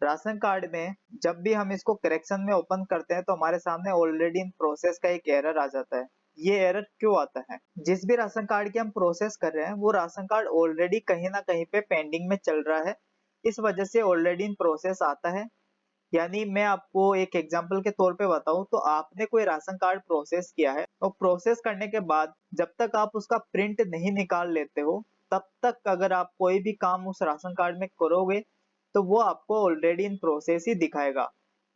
Ration card में जब भी हम इसको करेक्शन में ओपन करते हैं तो हमारे सामने ऑलरेडी इन प्रोसेस का एक एरर आ जाता है। ये एरर क्यों आता है? जिस भी राशन कार्ड की हम प्रोसेस कर रहे हैं वो राशन कार्ड ऑलरेडी कहीं ना कहीं पे पेंडिंग में चल रहा है, इस वजह से ऑलरेडी इन प्रोसेस आता है। यानी मैं आपको एक एग्जांपल के तौर पे बताऊं तो आपने कोई राशन कार्ड प्रोसेस किया है और प्रोसेस करने के बाद जब तक आप उसका प्रिंट नहीं निकाल लेते हो तब तक अगर आप कोई भी काम उस राशन कार्ड में करोगे तो वो आपको ऑलरेडी इन प्रोसेस ही दिखाएगा।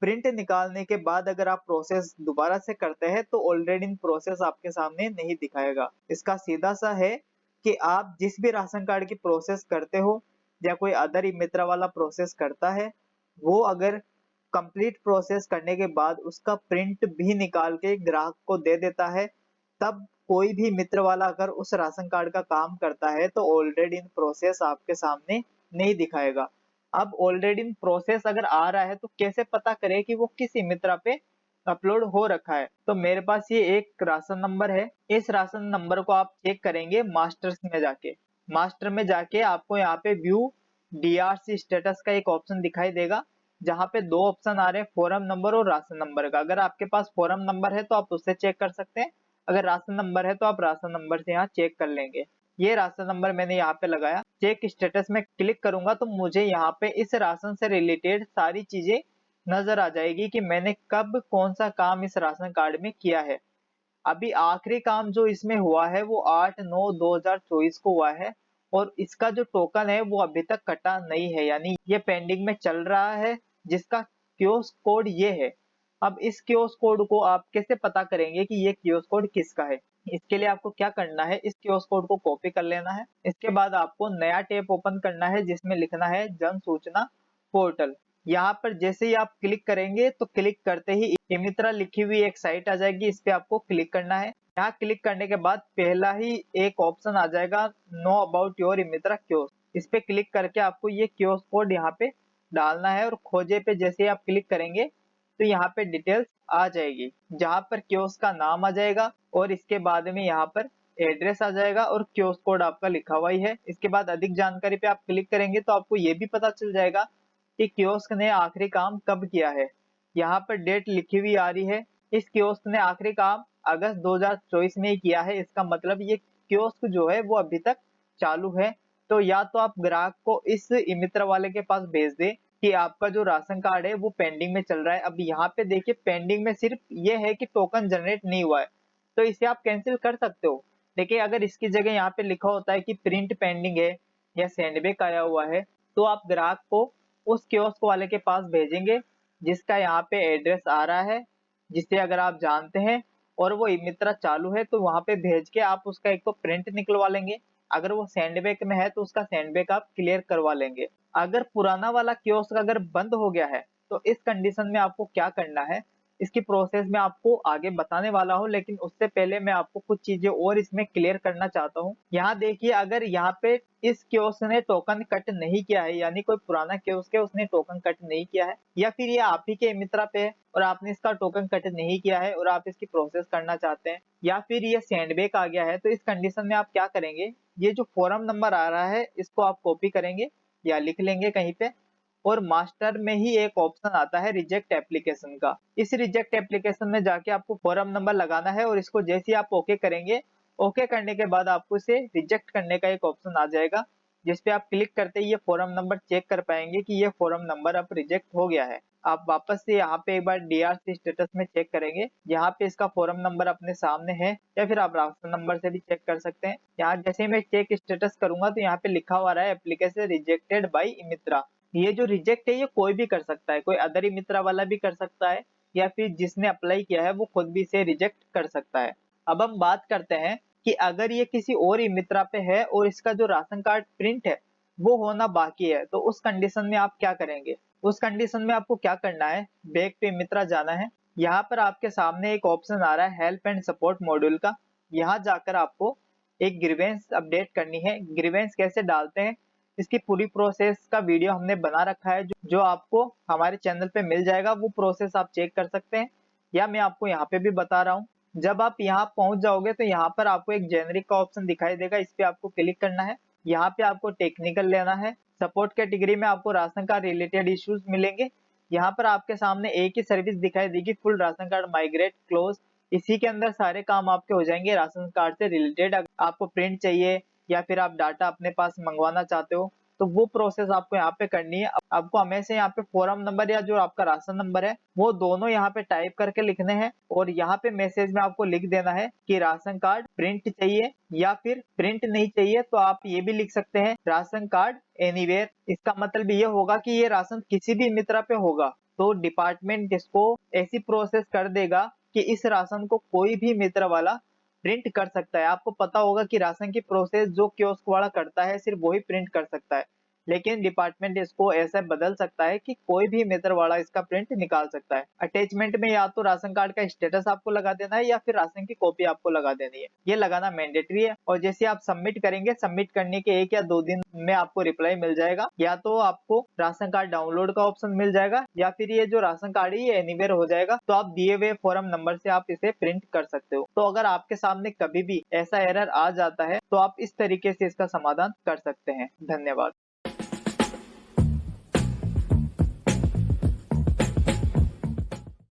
प्रिंट निकालने के बाद अगर आप प्रोसेस दोबारा से करते हैं तो ऑलरेडी इन प्रोसेस आपके सामने नहीं दिखाएगा। इसका सीधा सा है कि आप जिस भी राशन कार्ड की प्रोसेस करते हो या कोई अदर ई मित्रा वाला प्रोसेस करता है, वो अगर कंप्लीट प्रोसेस करने के बाद उसका प्रिंट भी निकाल के ग्राहक को दे देता है, तब कोई भी मित्र वाला अगर उस राशन कार्ड का काम करता है तो ऑलरेडी इन प्रोसेस आपके सामने नहीं दिखाएगा। अब ऑलरेडी इन प्रोसेस अगर आ रहा है तो कैसे पता करें कि वो किस मित्रा पे अपलोड हो रखा है? तो मेरे पास ये एक राशन नंबर है, इस राशन नंबर को आप चेक करेंगे मास्टर्स में जाके। मास्टर में जाके आपको यहाँ पे व्यू डीआरसी स्टेटस का एक ऑप्शन दिखाई देगा, जहाँ पे दो ऑप्शन आ रहे हैं, फोरम नंबर और राशन नंबर का। अगर आपके पास फोरम नंबर है तो आप उससे चेक कर सकते हैं, अगर राशन नंबर है तो आप राशन नंबर से यहाँ चेक कर लेंगे। ये राशन नंबर मैंने यहाँ पे लगाया, चेक स्टेटस में क्लिक करूंगा तो मुझे यहाँ पे इस राशन से रिलेटेड सारी चीजें नजर आ जाएगी कि मैंने कब कौन सा काम इस राशन कार्ड में किया है। अभी आखिरी काम जो इसमें हुआ है वो 8/9/2024 को हुआ है और इसका जो टोकन है वो अभी तक कटा नहीं है, यानी ये पेंडिंग में चल रहा है, जिसका क्यूओस कोड ये है। अब इस क्यूओस कोड को आप कैसे पता करेंगे कि ये क्यूओस कोड किसका है? इसके लिए आपको क्या करना है, इस क्यूओस कोड को कॉपी कर लेना है। इसके बाद आपको नया टैब ओपन करना है जिसमें लिखना है जन सूचना पोर्टल। यहाँ पर जैसे ही आप क्लिक करेंगे तो क्लिक करते ही इमित्रा लिखी हुई एक साइट आ जाएगी, इस पे आपको क्लिक करना है। यहाँ क्लिक करने के बाद पहला ही एक ऑप्शन आ जाएगा नो अबाउट योर इमित्रा कियोस्क, इस पे क्लिक करके आपको ये कियोस्क कोड यहाँ पे डालना है और खोजे पे जैसे ही आप क्लिक करेंगे तो यहाँ पे डिटेल्स आ जाएगी, जहाँ पर कियोस्क का नाम आ जाएगा और इसके बाद में यहाँ पर एड्रेस आ जाएगा और कियोस्क कोड आपका लिखा हुआ ही है। इसके बाद अधिक जानकारी पे आप क्लिक करेंगे तो आपको ये भी पता चल जाएगा कि कियोस्क ने आखिरी काम कब किया है। यहाँ पर डेट लिखी हुई आ रही है, इस कियोस्क ने आखिरी काम अगस्त 2024 में ही किया है, इसका मतलब ये कियोस्क जो है वो अभी तक चालू है। तो या तो आप ग्राहक को इस इमित्रा वाले के पास भेज दे कि आपका जो राशन कार्ड है वो पेंडिंग में चल रहा है। अब यहाँ पे देखिए पेंडिंग में सिर्फ ये है कि टोकन जनरेट नहीं हुआ है, तो इसे आप कैंसिल कर सकते हो। देखिए अगर इसकी जगह यहाँ पे लिखा होता है कि प्रिंट पेंडिंग है या सेंडबैक आया हुआ है, तो आप ग्राहक को उस कियोस्क वाले के पास भेजेंगे जिसका यहाँ पे एड्रेस आ रहा है, जिसे अगर आप जानते हैं और वो इमित्रा चालू है तो वहां पे भेज के आप उसका एक तो प्रिंट निकलवा लेंगे, अगर वो सेंडबैक में है तो उसका सेंडबैक आप क्लियर करवा लेंगे। अगर पुराना वाला कियोस्क अगर बंद हो गया है तो इस कंडीशन में आपको क्या करना है, इसकी प्रोसेस में आपको आगे बताने वाला हूँ, लेकिन उससे पहले मैं आपको कुछ चीजें और इसमें क्लियर करना चाहता हूँ। यहाँ देखिए अगर यहाँ पे इस कियोस्क ने टोकन कट नहीं किया है, यानी कोई पुराना कियोस्क है उसने टोकन कट नहीं किया है, या फिर ये आप ही के मित्रा पे है और आपने इसका टोकन कट नहीं किया है और आप इसकी प्रोसेस करना चाहते हैं, या फिर ये सेंडबैक आ गया है, तो इस कंडीशन में आप क्या करेंगे, ये जो फोरम नंबर आ रहा है इसको आप कॉपी करेंगे या लिख लेंगे कहीं पे, और मास्टर में ही एक ऑप्शन आता है रिजेक्ट एप्लीकेशन का। इस रिजेक्ट एप्लीकेशन में जाके आपको फॉर्म नंबर लगाना है और इसको जैसे ही आप ओके करेंगे, ओके करने के बाद आपको इसे रिजेक्ट करने का एक ऑप्शन आ जाएगा, जिसपे आप क्लिक करते ही ये फॉर्म नंबर चेक कर पाएंगे कि ये फॉर्म नंबर अब रिजेक्ट हो गया है। आप वापस से यहाँ पे एक बार डीआरसी स्टेटस में चेक करेंगे, यहाँ पे इसका फॉर्म नंबर अपने सामने है, या फिर आप राशन नंबर से भी चेक कर सकते हैं। यहाँ जैसे ही मैं चेक स्टेटस करूंगा तो यहाँ पे लिखा हुआ रहा है एप्लीकेशन रिजेक्टेड बाई इमित्रा। ये जो रिजेक्ट है ये कोई भी कर सकता है, कोई अदर ही मित्रा वाला भी कर सकता है, या फिर जिसने अप्लाई किया है वो खुद भी इसे रिजेक्ट कर सकता है। अब हम बात करते हैं कि अगर ये किसी और ही मित्रा पे है और इसका जो राशन कार्ड प्रिंट है वो होना बाकी है, तो उस कंडीशन में आप क्या करेंगे? उस कंडीशन में आपको क्या करना है, बैक पे मित्रा जाना है। यहाँ पर आपके सामने एक ऑप्शन आ रहा है हेल्प एंड सपोर्ट मॉड्यूल का, यहाँ जाकर आपको एक ग्रीवेंस अपडेट करनी है। ग्रीवेंस कैसे डालते हैं इसकी पूरी प्रोसेस का वीडियो हमने बना रखा है, जो आपको हमारे चैनल पे मिल जाएगा, वो प्रोसेस आप चेक कर सकते हैं, या मैं आपको यहाँ पे भी बता रहा हूँ। जब आप यहाँ पहुंच जाओगे तो यहाँ पर आपको एक जेनरिक का ऑप्शन दिखाई देगा, इस पे आपको क्लिक करना है। यहाँ पे आपको टेक्निकल लेना है। सपोर्ट कैटेगरी में आपको राशन कार्ड रिलेटेड इश्यूज मिलेंगे। यहाँ पर आपके सामने एक ही सर्विस दिखाई देगी, full ration card migrate close. इसी के अंदर सारे काम आपके हो जाएंगे राशन कार्ड से रिलेटेड। आपको प्रिंट चाहिए या फिर आप डाटा अपने पास मंगवाना चाहते हो तो वो प्रोसेस आपको यहाँ पे करनी है। आपको हमेशा यहाँ पे फॉर्म नंबर या जो आपका राशन नंबर है वो दोनों यहाँ पे टाइप करके लिखने हैं और यहाँ पे मैसेज में आपको लिख देना है कि राशन कार्ड प्रिंट चाहिए, या फिर प्रिंट नहीं चाहिए तो आप ये भी लिख सकते हैं राशन कार्ड एनीवेयर। इसका मतलब ये होगा कि ये राशन किसी भी मित्रा पे होगा तो डिपार्टमेंट इसको ऐसी प्रोसेस कर देगा कि इस राशन को कोई भी मित्र वाला प्रिंट कर सकता है। आपको पता होगा कि राशन की प्रोसेस जो कियोस्क वाला करता है सिर्फ वही प्रिंट कर सकता है, लेकिन डिपार्टमेंट इसको ऐसा बदल सकता है कि कोई भी मित्र वाला इसका प्रिंट निकाल सकता है। अटैचमेंट में या तो राशन कार्ड का स्टेटस आपको लगा देना है या फिर राशन की कॉपी आपको लगा देनी है। ये लगाना मैंडेटरी है और जैसे आप सबमिट करेंगे, सबमिट करने के 1 या 2 दिन में आपको रिप्लाई मिल जाएगा। या तो आपको राशन कार्ड डाउनलोड का ऑप्शन मिल जाएगा या फिर ये जो राशन कार्ड है ये एनीवेयर हो जाएगा, तो आप दिए हुए फॉर्म नंबर से आप इसे प्रिंट कर सकते हो। तो अगर आपके सामने कभी भी ऐसा एरर आ जाता है तो आप इस तरीके से इसका समाधान कर सकते हैं। धन्यवाद।